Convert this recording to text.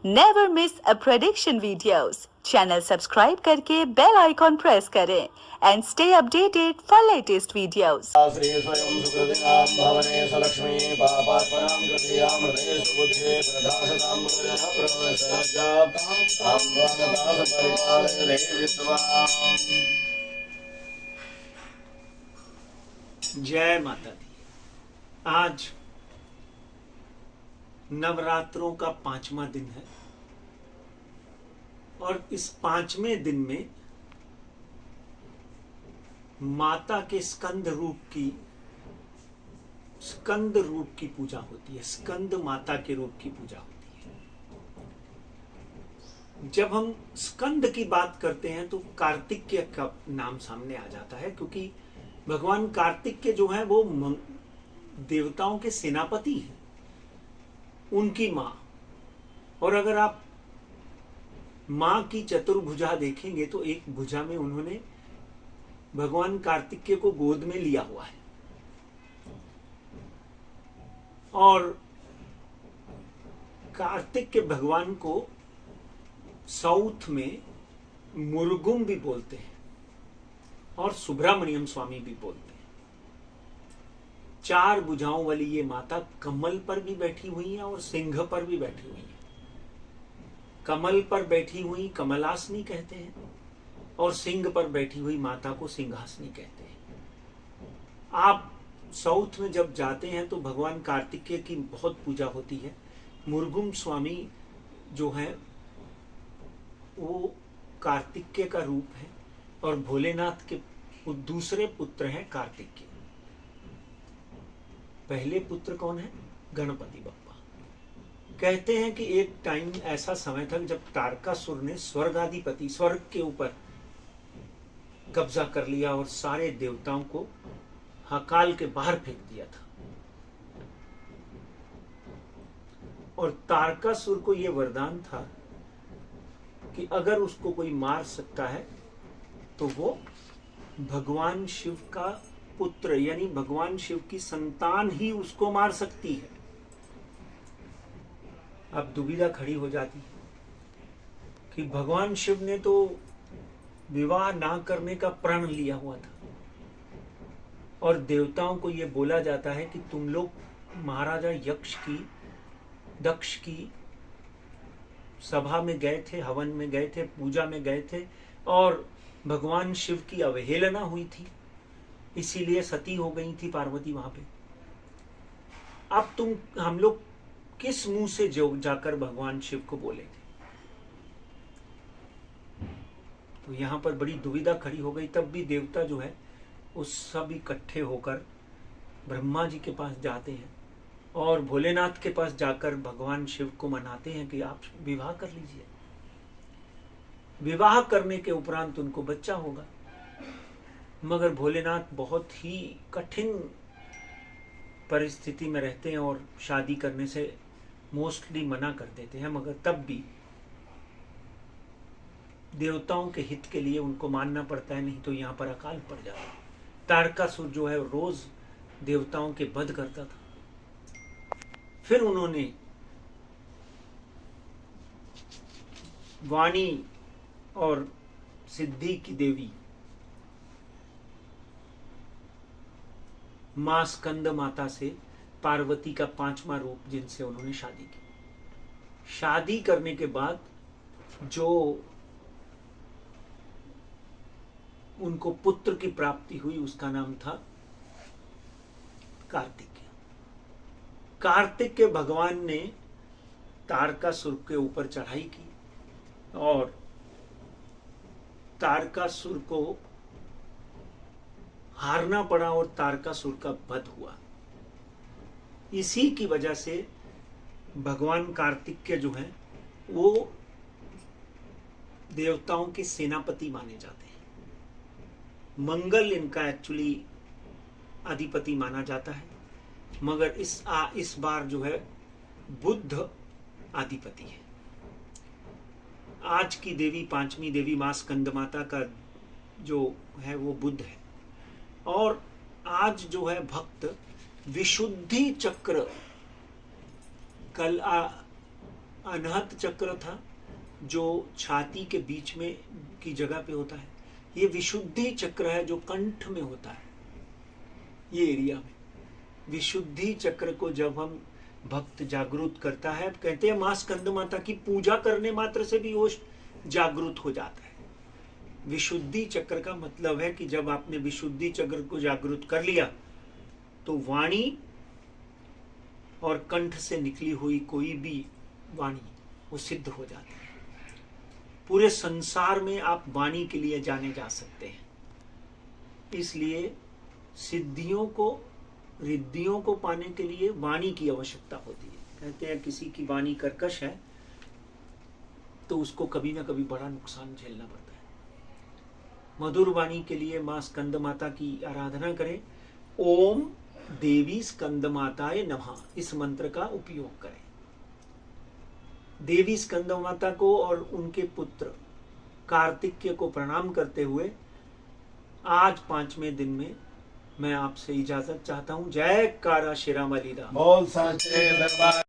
Never miss अ prediction videos. Channel subscribe करके bell icon press करें and stay updated for latest videos. Shri स्वयं सुकृतिनां भवने सलक्ष्मी पापात्मनां कृतियां हृदयेषु बुद्धे प्रदाशतां मुदयः प्रवसजां तां ब्रह्मदास परिपालय देहि विद्वाम्। जय माता दी। आज नवरात्रों का 5वां दिन है और इस 5वें दिन में माता के स्कंद रूप की पूजा होती है। स्कंद माता के रूप की पूजा होती है। जब हम स्कंद की बात करते हैं तो कार्तिकेय का नाम सामने आ जाता है, क्योंकि भगवान कार्तिकेय जो है वो देवताओं के सेनापति हैं, उनकी मां। और अगर आप मां की चतुर्भुजा देखेंगे तो एक भुजा में उन्होंने भगवान कार्तिकेय को गोद में लिया हुआ है। और कार्तिकेय भगवान को साउथ में मुरुगुम भी बोलते हैं और सुब्रमण्यम स्वामी भी बोलते हैं। 4 भुजाओं वाली ये माता कमल पर भी बैठी हुई है और सिंह पर भी बैठी हुई है। कमल पर बैठी हुई कमलासनी कहते हैं और सिंह पर बैठी हुई माता को सिंहासनी कहते हैं। आप साउथ में जब जाते हैं तो भगवान कार्तिकेय की बहुत पूजा होती है। मुरुगुम स्वामी जो है वो कार्तिकेय का रूप है और भोलेनाथ के दूसरे पुत्र हैं कार्तिकेय। पहले पुत्र कौन है? गणपति बप्पा। कहते हैं कि एक टाइम ऐसा समय था जब तारकासुर ने स्वर्गाधिपति स्वर्ग के ऊपर कब्जा कर लिया और सारे देवताओं को हकाल के बाहर फेंक दिया था। और तारकासुर को यह वरदान था कि अगर उसको कोई मार सकता है तो वो भगवान शिव का पुत्र यानी भगवान शिव की संतान ही उसको मार सकती है। अब दुविधा खड़ी हो जाती है कि भगवान शिव ने तो विवाह ना करने का प्रण लिया हुआ था और देवताओं को यह बोला जाता है कि तुम लोग महाराजा दक्ष की सभा में गए थे, हवन में गए थे, पूजा में गए थे और भगवान शिव की अवहेलना हुई थी, इसीलिए सती हो गई थी पार्वती वहां पे। अब हम लोग किस मुंह से जाकर भगवान शिव को बोले थे? तो यहां पर बड़ी दुविधा खड़ी हो गई। तब भी देवता जो है उस सब इकट्ठे होकर ब्रह्मा जी के पास जाते हैं और भोलेनाथ के पास जाकर भगवान शिव को मनाते हैं कि आप विवाह कर लीजिए। विवाह करने के उपरांत उनको बच्चा होगा। मगर भोलेनाथ बहुत ही कठिन परिस्थिति में रहते हैं और शादी करने से मोस्टली मना कर देते हैं। मगर तब भी देवताओं के हित के लिए उनको मानना पड़ता है, नहीं तो यहां पर अकाल पड़ जाता है। तारकासुर जो है रोज देवताओं के वध करता था। फिर उन्होंने वाणी और सिद्धि की देवी मां स्कंद माता से पार्वती का 5वां रूप, जिनसे उन्होंने शादी की। शादी करने के बाद जो उनको पुत्र की प्राप्ति हुई उसका नाम था कार्तिकेय। कार्तिकेय भगवान ने तारकासुर के ऊपर चढ़ाई की और तारकासुर को हारना पड़ा और तारकासुर का वध हुआ। इसी की वजह से भगवान कार्तिकेय जो हैं वो देवताओं के सेनापति माने जाते हैं। मंगल इनका एक्चुअली अधिपति माना जाता है, मगर इस बार जो है बुध अधिपति है। आज की देवी 5वीं देवी मां स्कंद माता का जो है वो बुध है। और आज जो है भक्त विशुद्धि चक्र अनहत चक्र था जो छाती के बीच में की जगह पे होता है। ये विशुद्धि चक्र है जो कंठ में होता है, ये एरिया में। विशुद्धि चक्र को जब हम भक्त जागृत करता है, कहते हैं मां स्कंद माता की पूजा करने मात्र से भी वो जागृत हो जाता है। विशुद्धि चक्र का मतलब है कि जब आपने विशुद्धि चक्र को जागृत कर लिया तो वाणी और कंठ से निकली हुई कोई भी वाणी वो सिद्ध हो जाती है। पूरे संसार में आप वाणी के लिए जाने जा सकते हैं। इसलिए सिद्धियों को, रिद्धियों को पाने के लिए वाणी की आवश्यकता होती है। कहते हैं किसी की वाणी कर्कश है तो उसको कभी ना कभी बड़ा नुकसान झेलना पड़ता है। मधुर वाणी के लिए मां स्कंद माता की आराधना करें। ओम देवी स्कंद माताय नमः, इस मंत्र का उपयोग करें। देवी स्कंद माता को और उनके पुत्र कार्तिकेय को प्रणाम करते हुए आज 5वें दिन में मैं आपसे इजाजत चाहता हूं। जय कारा शेरा मलीदा। बोल सांचे दरबार।